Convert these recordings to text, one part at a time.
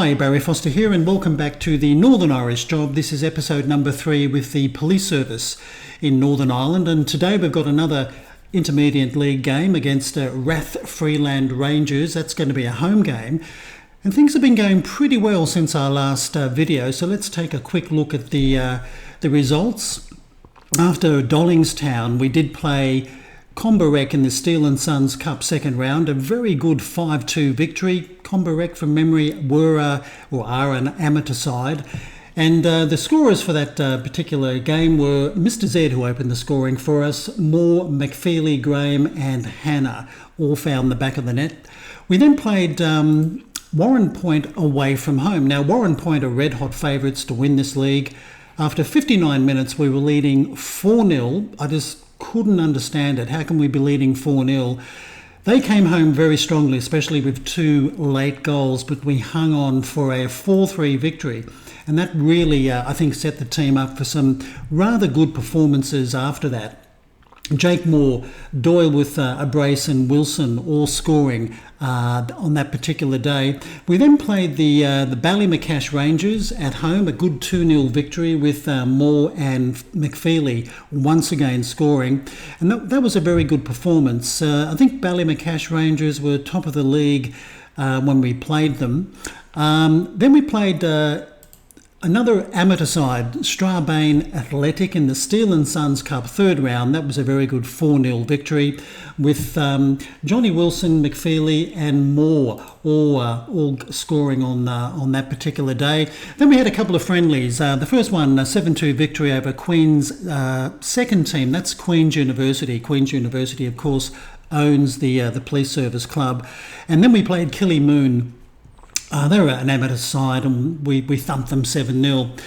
Hi, Barry Foster here, and welcome back to the Northern Irish Job. This is episode number 3 with the Police Service in Northern Ireland, and today we've got another Intermediate League game against Rathfreeland Rangers. That's going to be a home game, and things have been going pretty well since our last video, so let's take a quick look at the results. After Dollingstown, we did play Comberek in the Steel and Sons Cup second round, a very good 5-2 victory. Comberek, from memory, are an amateur side. And the scorers for that particular game were Mr. Z, who opened the scoring for us, Moore, McFeely, Graham and Hannah, all found the back of the net. We then played Warren Point away from home. Now, Warren Point are red-hot favourites to win this league. After 59 minutes, we were leading 4-0. I just couldn't understand it. How can we be leading 4-0? They came home very strongly, especially with 2 late goals, but we hung on for a 4-3 victory. And that really, I think, set the team up for some rather good performances after that. Jake Moore, Doyle with a brace and Wilson all scoring on that particular day. We then played the Ballymacash Rangers at home, a good 2-0 victory with Moore and McFeely once again scoring. And that was a very good performance. I think Ballymacash Rangers were top of the league when we played them. Then we played another amateur side, Strabane Athletic, in the Steel and Sons Cup third round. That was a very good 4-0 victory with Johnny Wilson, McFeely and Moore all scoring on that particular day. Then we had a couple of friendlies. The first one, a 7-2 victory over Queen's second team. That's Queen's University. Queen's University, of course, owns the Police Service Club. And then we played Killymoon. They were an amateur side and we thumped them 7-0.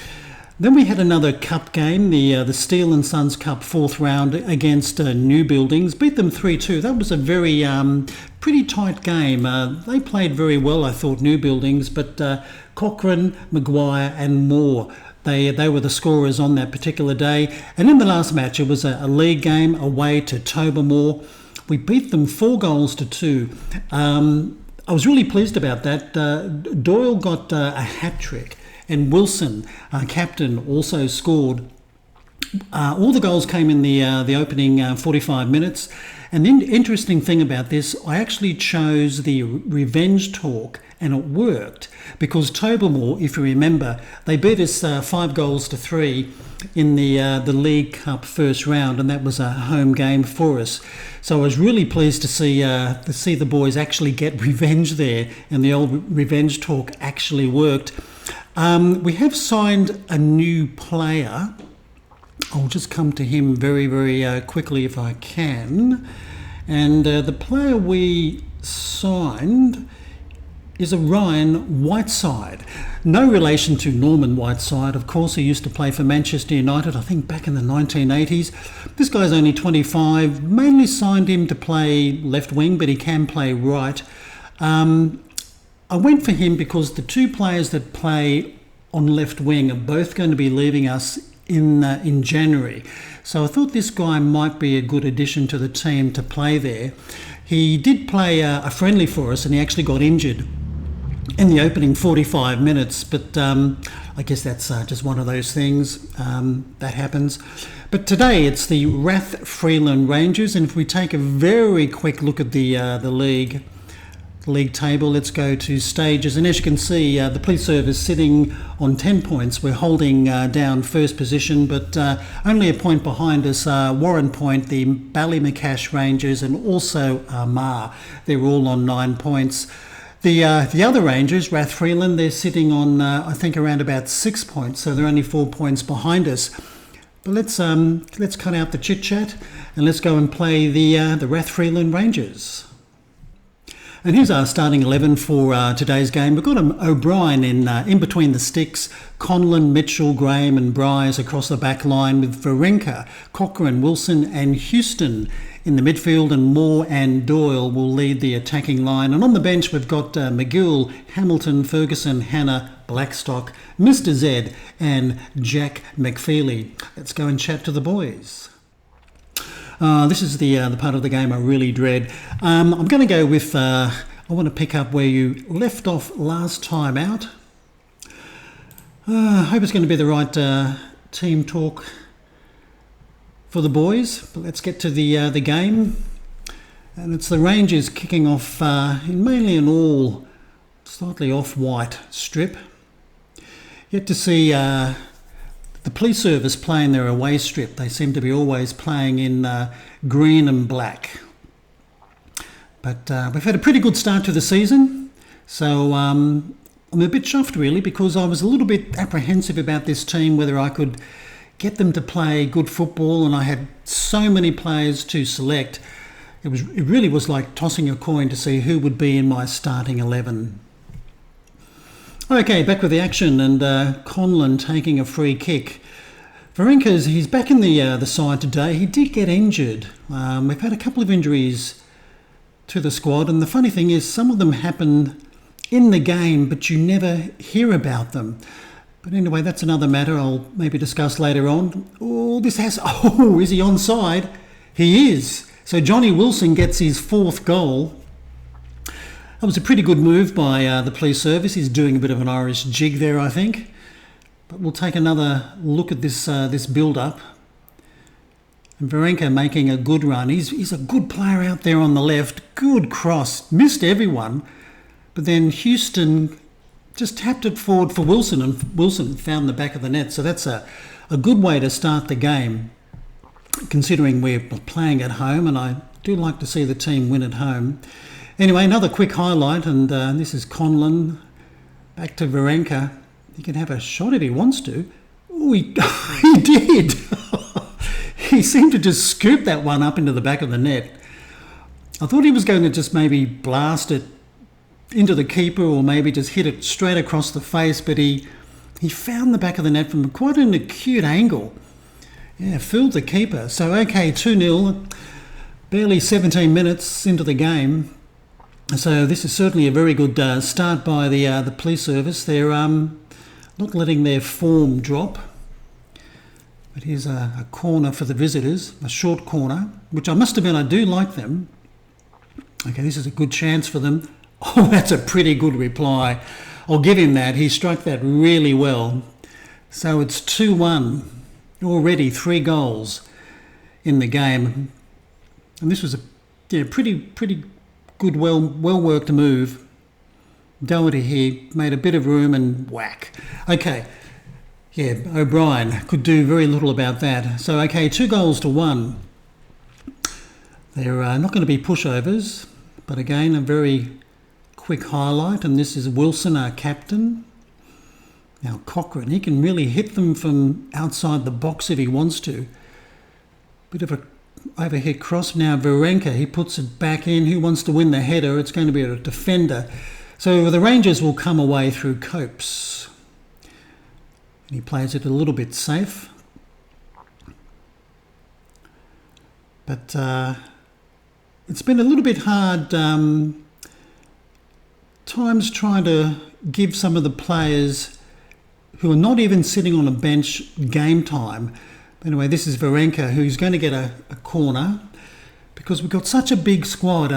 Then we had another cup game, the Steel and Sons Cup fourth round against New Buildings. Beat them 3-2. That was a very pretty tight game. They played very well, I thought, New Buildings, but Cochrane, Maguire and Moore, they were the scorers on that particular day. And in the last match, it was a league game away to Tobermore. We beat them 4-2. I was really pleased about that. Doyle got a hat-trick and Wilson, captain, also scored. All the goals came in the opening 45 minutes. And the interesting thing about this, I actually chose the revenge talk and it worked because Tobermore, if you remember, they beat us 5-3 in the League Cup first round, and that was a home game for us. So I was really pleased to see the boys actually get revenge there, and the old revenge talk actually worked. We have signed a new player. I'll just come to him very, very quickly if I can. And the player we signed is a Ryan Whiteside. No relation to Norman Whiteside, of course. He used to play for Manchester United, I think back in the 1980s. This guy's only 25. Mainly signed him to play left wing, but he can play right. I went for him because the 2 players that play on left wing are both going to be leaving us in January. So I thought this guy might be a good addition to the team to play there. He did play a friendly for us and he actually got injured in the opening 45 minutes, but I guess that's just one of those things that happens. But today it's the Rathfreeland Rangers, and if we take a very quick look at the league table, let's go to stages, and as you can see, the Police Service sitting on 10 points. We're holding down first position, but only a point behind us Warren Point, the Ballymacash Rangers and also Armagh. They're all on 9 points. The other Rangers, Rathfreeland, they're sitting on I think around about 6 points, so they're only 4 points behind us. But let's cut out the chit chat and let's go and play the Rathfreeland Rangers. And here's our starting 11 for today's game. We've got O'Brien in between the sticks, Conlon, Mitchell, Graham and Bryce across the back line with Varenka, Cochrane, Wilson and Houston in the midfield, and Moore and Doyle will lead the attacking line. And on the bench we've got McGill, Hamilton, Ferguson, Hannah, Blackstock, Mr. Z and Jack McFeely. Let's go and chat to the boys. This is the part of the game I really dread. I'm going to go with, I want to pick up where you left off last time out. I hope it's going to be the right team talk for the boys. But let's get to the game. And it's the Rangers kicking off in mainly an all slightly off-white strip. Yet to see the police service play in their away strip. They seem to be always playing in green and black. But we've had a pretty good start to the season. So I'm a bit chuffed really, because I was a little bit apprehensive about this team, whether I could get them to play good football, and I had so many players to select. It really was like tossing a coin to see who would be in my starting 11. Okay, back with the action, and Conlon taking a free kick. Wawrinka's, he's back in the side today. He did get injured. We've had a couple of injuries to the squad, and the funny thing is some of them happen in the game, but you never hear about them. But anyway, that's another matter I'll maybe discuss later on. Is he onside? He is. So Johnny Wilson gets his fourth goal. That was a pretty good move by the police service. He's doing a bit of an Irish jig there, I think. But we'll take another look at this build-up. And Wawrinka making a good run. He's a good player out there on the left. Good cross. Missed everyone. But then Houston just tapped it forward for Wilson, and Wilson found the back of the net. So that's a good way to start the game, considering we're playing at home, and I do like to see the team win at home. Anyway, another quick highlight, and this is Conlon. Back to Wawrinka. He can have a shot if he wants to. Oh, he did. He seemed to just scoop that one up into the back of the net. I thought he was going to just maybe blast it into the keeper, or maybe just hit it straight across the face, but he found the back of the net from quite an acute angle. Yeah, fooled the keeper. So, okay, 2-0, barely 17 minutes into the game. So this is certainly a very good start by the police service. They're not letting their form drop. But here's a corner for the visitors, a short corner, which I must admit I do like them. Okay, this is a good chance for them. Oh, that's a pretty good reply. I'll give him that. He struck that really well. So it's 2-1. Already 3 goals in the game. And this was a pretty good, well-worked move. Doherty here made a bit of room and whack. Okay, yeah, O'Brien could do very little about that. So, okay, 2-1. They're not going to be pushovers, but again, a very quick highlight, and this is Wilson, our captain. Now Cochrane, he can really hit them from outside the box if he wants to. Bit of a overhead cross. Now Wawrinka, he puts it back in. Who wants to win the header? It's going to be a defender. So the Rangers will come away through Copes. And he plays it a little bit safe. But it's been a little bit hard times trying to give some of the players who are not even sitting on a bench game time. Anyway, this is Wawrinka, who's going to get a corner, because we've got such a big squad.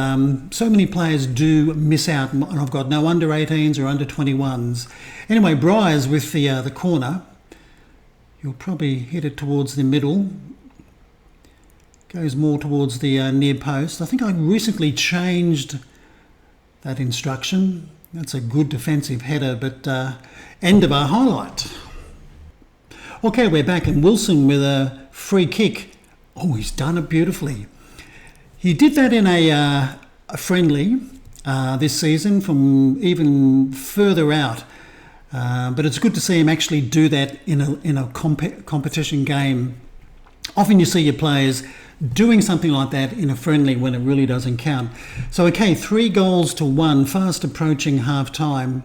So many players do miss out, and I've got no under 18s or under 21s. Anyway, Briers with the corner. He'll probably hit it towards the middle. Goes more towards the near post. I think I recently changed that instruction. That's a good defensive header, but end of our highlight. Okay, we're back, and Wilson with a free kick. Oh, he's done it beautifully. He did that in a friendly this season from even further out. But it's good to see him actually do that in a competition game. Often you see your players doing something like that in a friendly when it really doesn't count. So, okay, 3-1, fast approaching half-time.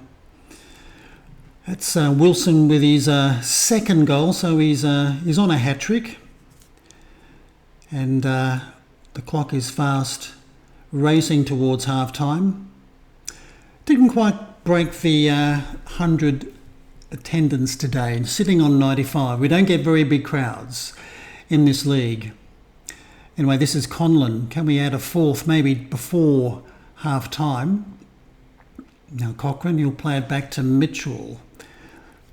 That's Wilson with his second goal, so he's on a hat-trick. And the clock is fast racing towards half-time. Didn't quite break the 100 attendance today, sitting on 95. We don't get very big crowds in this league. Anyway, this is Conlon. Can we add a fourth maybe before half-time? Now Cochrane, he'll play it back to Mitchell.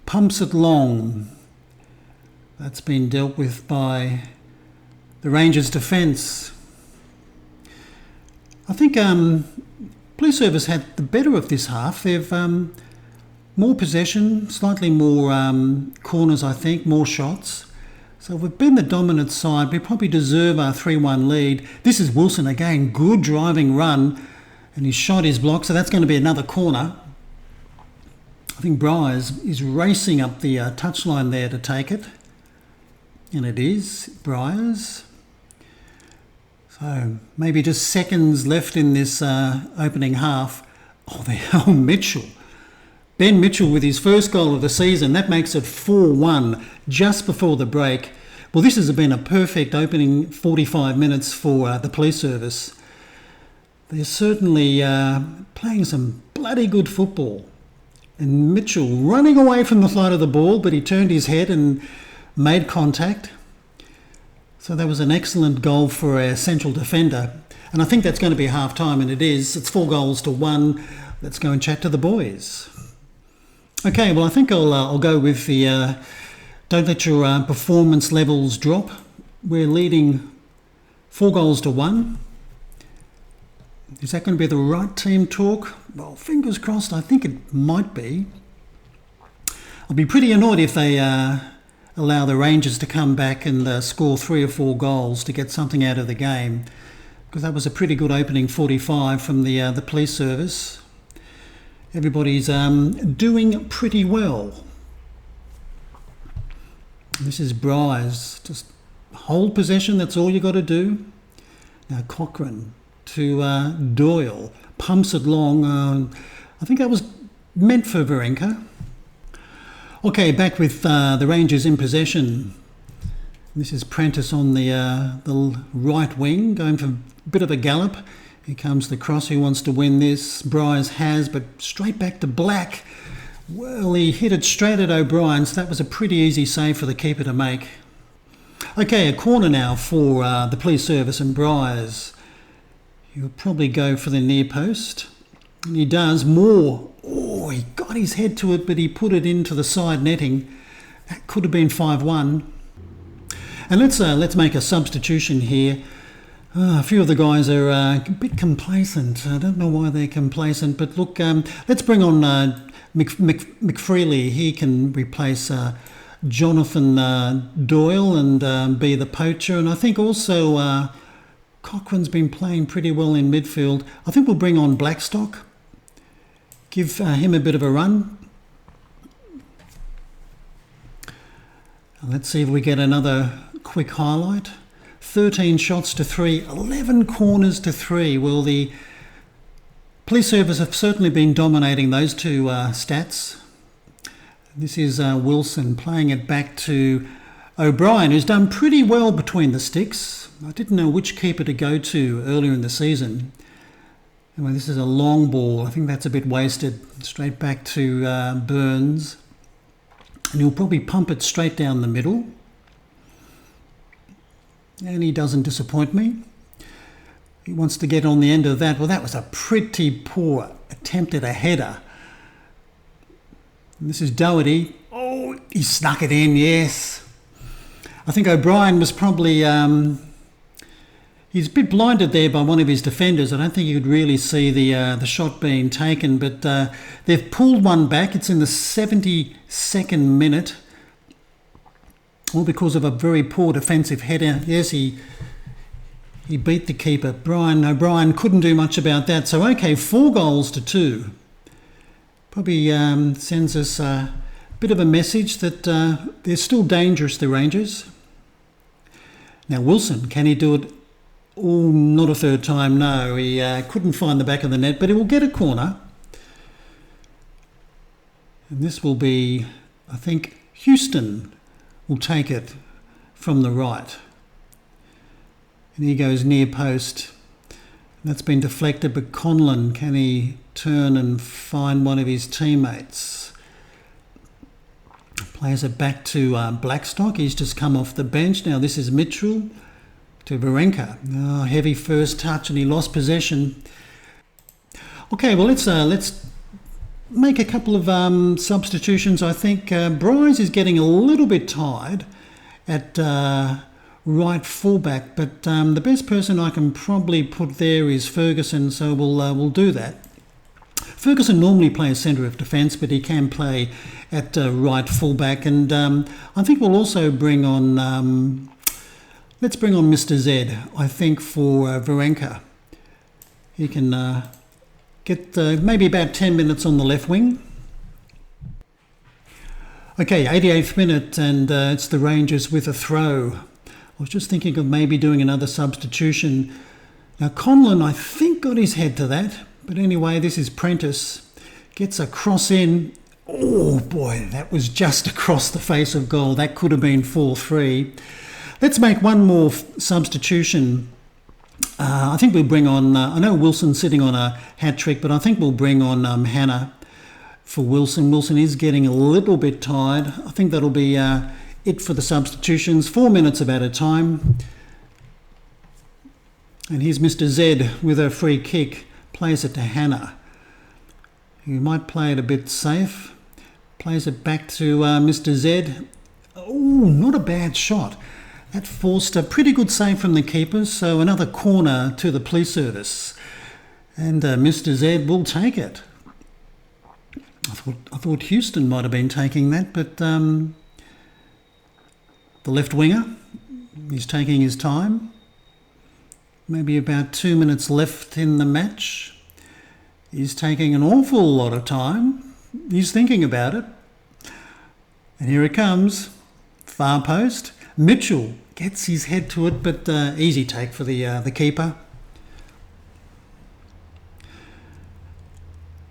pumps it long. That's been dealt with by the Rangers defence. I think Police Service had the better of this half. They've more possession, slightly more corners, I think, more shots. So we've been the dominant side. We probably deserve our 3-1 lead. This is Wilson again, good driving run, and he's shot his block, so that's going to be another corner. I think Briers is racing up the touchline there to take it. And it is Briers. So maybe just seconds left in this opening half. Oh, Mitchell. Ben Mitchell with his first goal of the season. That makes it 4-1 just before the break. Well, this has been a perfect opening 45 minutes for the Police Service. They're certainly playing some bloody good football. And Mitchell running away from the flight of the ball, but he turned his head and made contact. So that was an excellent goal for a central defender. And I think that's going to be half-time, and it is. It's 4-1. Let's go and chat to the boys. Okay, well, I think I'll go with the don't let your performance levels drop. We're leading 4-1. Is that going to be the right team talk? Well, fingers crossed, I think it might be. I'll be pretty annoyed if they allow the Rangers to come back and score 3 or 4 goals to get something out of the game, because that was a pretty good opening 45 from the Police Service. Everybody's doing pretty well. This is Briers. Just hold possession, that's all you got to do. Now Cochrane to Doyle. Pumps it long. I think that was meant for Wawrinka. Okay, back with the Rangers in possession. This is Prentice on the right wing, going for a bit of a gallop. Here comes the cross. Who wants to win this? Briers has, but straight back to Black. Well, he hit it straight at O'Brien, so that was a pretty easy save for the keeper to make. Okay, a corner now for the Police Service, and Briers. He'll probably go for the near post. And he does. More. Oh, he got his head to it, but he put it into the side netting. That could have been 5-1. And let's make a substitution here. A few of the guys are a bit complacent. I don't know why they're complacent, but look, let's bring on McFreely. He can replace Jonathan Doyle and be the poacher. And I think also Cochrane's been playing pretty well in midfield. I think we'll bring on Blackstock, give him a bit of a run. Let's see if we get another quick highlight. 13 shots to 3, 11 corners to 3. Well, the Police Service have certainly been dominating those two stats. This is Wilson playing it back to O'Brien, who's done pretty well between the sticks. I didn't know which keeper to go to earlier in the season. Anyway, this is a long ball. I think that's a bit wasted. Straight back to Burns. And he'll probably pump it straight down the middle. And he doesn't disappoint me. He wants to get on the end of that. Well, that was a pretty poor attempt at a header. And this is Doherty. Oh, he snuck it in, yes. I think O'Brien was probably... he's a bit blinded there by one of his defenders. I don't think you could really see the shot being taken, but they've pulled one back. It's in the 72nd minute. All because of a very poor defensive header. Yes, he beat the keeper. O'Brien couldn't do much about that. So, okay, 4-2. Probably sends us a bit of a message that they're still dangerous, the Rangers. Now, Wilson, can he do it? Oh, not a third time, no. He couldn't find the back of the net, but he will get a corner. And this will be, I think, Houston will take it from the right. And he goes near post. That's been deflected, but Conlon, can he turn and find one of his teammates? Plays it back to Blackstock. He's just come off the bench. Now this is Mitchell to Wawrinka. Oh, heavy first touch and he lost possession. Okay, well let's make a couple of substitutions. I think Bryce is getting a little bit tired at right fullback, but the best person I can probably put there is Ferguson, so we'll do that. Ferguson normally plays centre of defence, but he can play at right fullback, and I think we'll also bring on let's bring on Mr. Z, I think, for Varenka. He can get maybe about 10 minutes on the left wing. Okay, 88th minute, and it's the Rangers with a throw. I was just thinking of maybe doing another substitution. Now, Conlon, I think, got his head to that. But anyway, this is Prentice. Gets a cross in. Oh, boy, that was just across the face of goal. That could have been 4-3. Let's make one more substitution. I think we'll bring on... I know Wilson's sitting on a hat-trick, but I think we'll bring on Hannah for Wilson. Wilson is getting a little bit tired. I think that'll be it for the substitutions. 4 minutes about a time. And here's Mr. Z with a free kick. Plays it to Hannah. He might play it a bit safe. Plays it back to Mr. Z. Oh, not a bad shot. That forced a pretty good save from the keeper. So another corner to the police service. And Mr. Z will take it. I thought Houston might have been taking that, but the left winger, he's taking his time. Maybe about 2 minutes left in the match. He's taking an awful lot of time. He's thinking about it. And here it comes. Far post. Mitchell gets his head to it, but easy take for the keeper.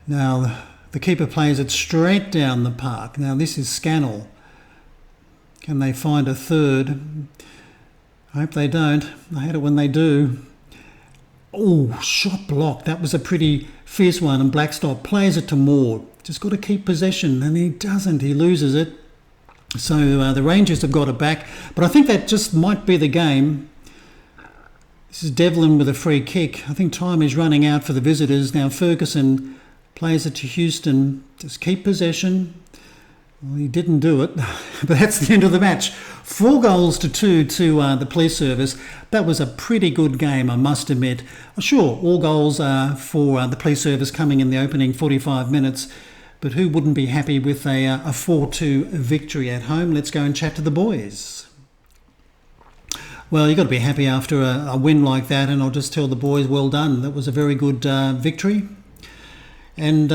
Now, the keeper plays it straight down the park. Now, this is Scannell. Can they find a third? I hope they don't. I hate it when they do. Oh, shot blocked. That was a pretty fierce one. And Blackstock plays it to Moore. Just got to keep possession. And he doesn't. He loses it. So the Rangers have got it back. But I think that just might be the game. This is Devlin with a free kick. I think time is running out for the visitors. Now Ferguson plays it to Houston. Just keep possession. Well, he didn't do it, but that's the end of the match. 4-2 to the police service. That was a pretty good game, I must admit. Sure, all goals are for the police service coming in the opening 45 minutes, but who wouldn't be happy with a 4-2 victory at home? Let's go and chat to the boys. Well, you've got to be happy after a win like that, and I'll just tell the boys, well done. That was a very good victory. And...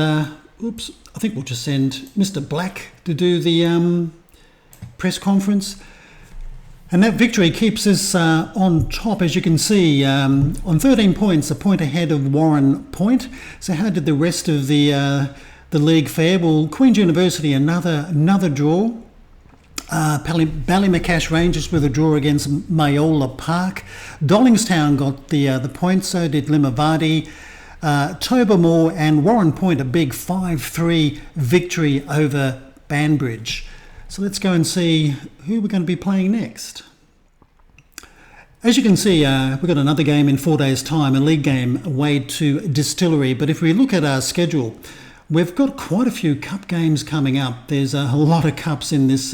oops, I think we'll just send Mr. Black to do the press conference. And that victory keeps us on top, as you can see, on 13 points, a point ahead of Warren Point. So how did the rest of the league fare? Well, Queen's University, another draw. Ballymacash Rangers with a draw against Mayola Park. Dollingstown got the points, so did Limavady. Tobermore and Warren Point, a big 5-3 victory over Banbridge. So let's go and see who we're going to be playing next. As you can see, we've got another game in 4 days' time, a league game away to Distillery. But if we look at our schedule, we've got quite a few cup games coming up. There's a lot of cups in this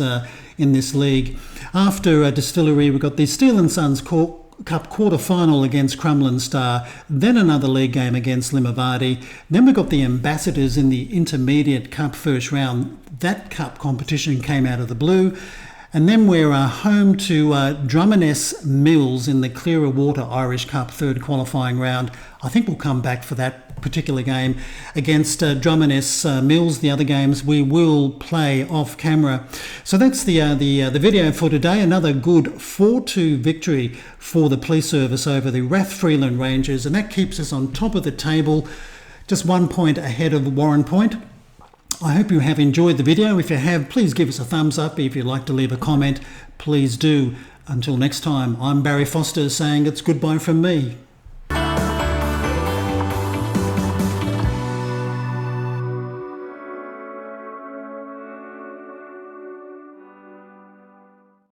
league. After Distillery, we've got the Steel and Sons Cup quarter-final against Crumlin Star, then another league game against Limavady. Then we've got the Ambassadors in the Intermediate Cup first round. That cup competition came out of the blue. And then we're home to Drummerness Mills in the Clearer Water Irish Cup third qualifying round. I think we'll come back for that particular game against Drummerness Mills. The other games we will play off camera. So that's the video for today. Another good 4-2 victory for the police service over the Rathfreeland Rangers, and that keeps us on top of the table, just 1 point ahead of Warren Point. I hope you have enjoyed the video. If you have, please give us a thumbs up. If you'd like to leave a comment, please do. Until next time, I'm Barry Foster saying it's goodbye from me.